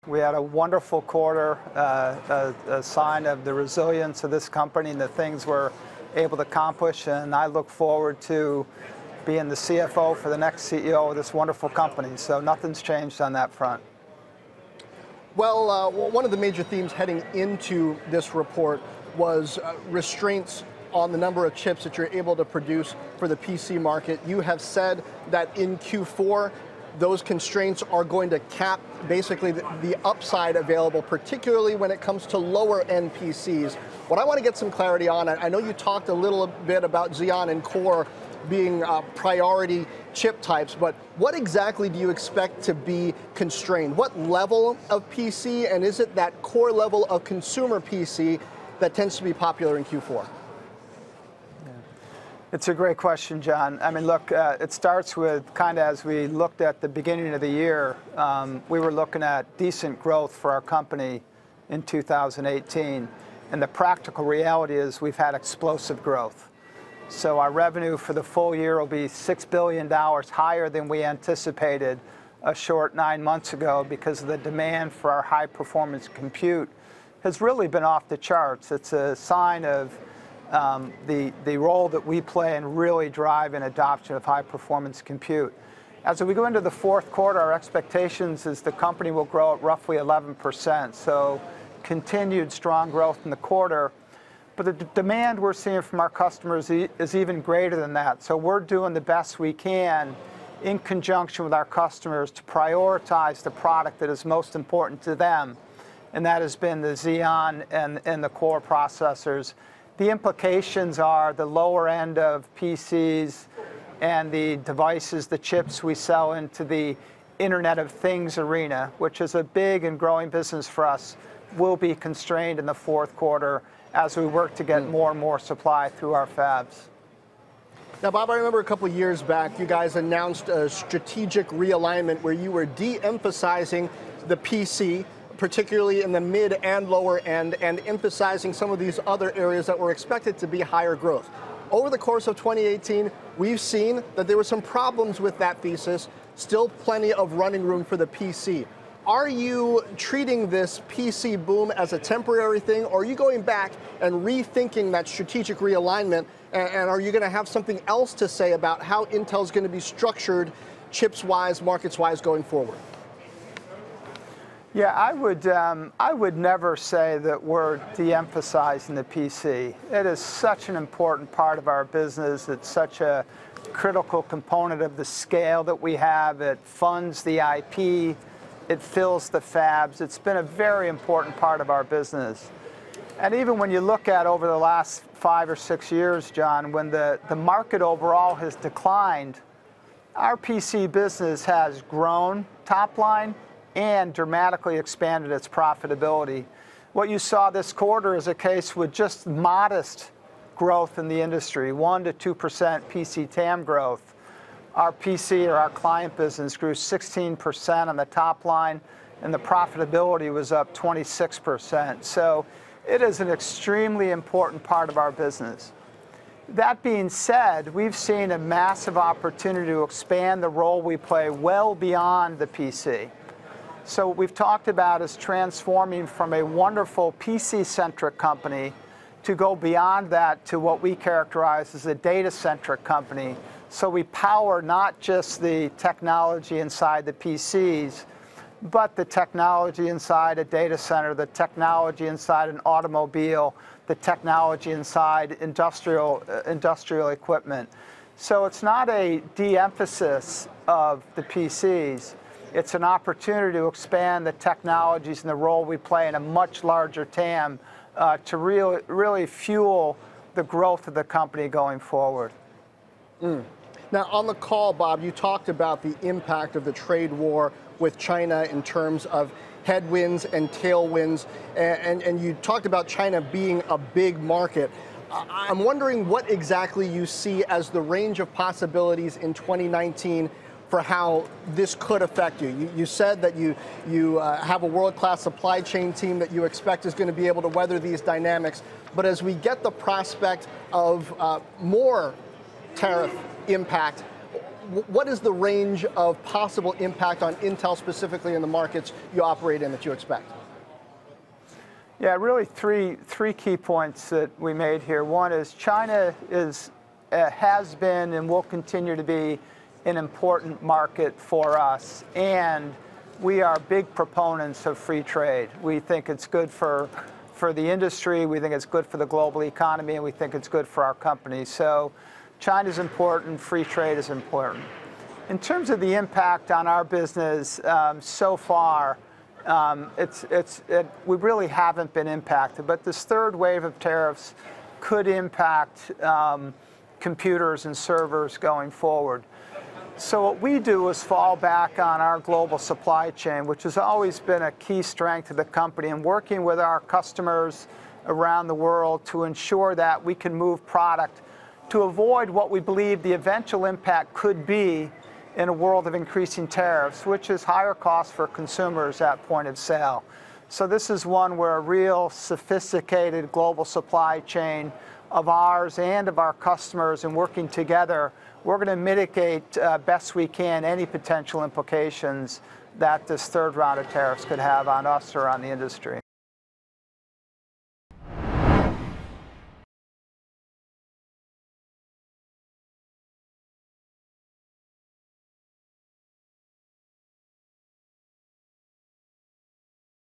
We had a wonderful quarter, a sign of the resilience of this company and the things we're able to accomplish, and I look forward to being the CFO for the next CEO of this wonderful company. So nothing's changed on that front. Well, one of the major themes heading into this report was restraints on the number of chips that you're able to produce for the PC market. You have said that in Q4, those constraints are going to cap basically the upside available, particularly when it comes to lower end PCs. What I want to get some clarity on, I know you talked a little bit about Xeon and Core being priority chip types, but what exactly do you expect to be constrained? What level of PC, and is it that core level of consumer PC that tends to be popular in Q4? It's a great question, John. I mean, look, it starts with kind of as we looked at the beginning of the year, we were looking at decent growth for our company in 2018. And the practical reality is we've had explosive growth. So our revenue for the full year will be $6 billion higher than we anticipated a short 9 months ago because of the demand for our high-performance compute has really been off the charts. It's a sign of the role that we play in really driving adoption of high-performance compute. As we go into the fourth quarter, our expectations is the company will grow at roughly 11%, so continued strong growth in the quarter. But the demand we're seeing from our customers is even greater than that. So we're doing the best we can in conjunction with our customers to prioritize the product that is most important to them, and that has been the Xeon and the Core processors. The implications are the lower end of PCs and the devices, the chips we sell into the Internet of Things arena, which is a big and growing business for us, will be constrained in the fourth quarter as we work to get more and more supply through our fabs. Now, Bob, I remember a couple of years back, you guys announced a strategic realignment where you were de-emphasizing the PC, particularly in the mid and lower end, and emphasizing some of these other areas that were expected to be higher growth. Over the course of 2018, we've seen that there were some problems with that thesis, still plenty of running room for the PC. Are you treating this PC boom as a temporary thing, or are you going back and rethinking that strategic realignment, and are you going to have something else to say about how Intel's going to be structured chips-wise, markets-wise going forward? Yeah, I would never say that we're de-emphasizing the PC. It is such an important part of our business. It's such a critical component of the scale that we have. It funds the IP. It fills the fabs. It's been a very important part of our business. And even when you look at over the last 5 or 6 years, John, when the market overall has declined, our PC business has grown top line and dramatically expanded its profitability. What you saw this quarter is a case with just modest growth in the industry, 1% to 2% PC TAM growth. Our PC, or our client business, grew 16% on the top line, and the profitability was up 26%. So it is an extremely important part of our business. That being said, we've seen a massive opportunity to expand the role we play well beyond the PC. So what we've talked about is transforming from a wonderful PC-centric company to go beyond that to what we characterize as a data-centric company. So we power not just the technology inside the PCs, but the technology inside a data center, the technology inside an automobile, the technology inside industrial equipment. So it's not a de-emphasis of the PCs. It's an opportunity to expand the technologies and the role we play in a much larger TAM to really fuel the growth of the company going forward. Now, on the call, Bob, you talked about the impact of the trade war with China in terms of headwinds and tailwinds, and you talked about China being a big market. I'm wondering what exactly you see as the range of possibilities in 2019 for how this could affect you. You said that you have a world-class supply chain team that you expect is going to be able to weather these dynamics. But as we get the prospect of more tariff impact, what is the range of possible impact on Intel specifically in the markets you operate in that you expect? Yeah, really three key points that we made here. One is China has been and will continue to be an important market for us, and we are big proponents of free trade. We think it's good for the industry, we think it's good for the global economy, and we think it's good for our company. So China's important, free trade is important. In terms of the impact on our business so far, we really haven't been impacted, but this third wave of tariffs could impact computers and servers going forward. So what we do is fall back on our global supply chain, which has always been a key strength of the company, and working with our customers around the world to ensure that we can move product to avoid what we believe the eventual impact could be in a world of increasing tariffs, which is higher costs for consumers at point of sale. So this is one where a real sophisticated global supply chain of ours and of our customers, and working together, we're going to mitigate best we can any potential implications that this third round of tariffs could have on us or on the industry.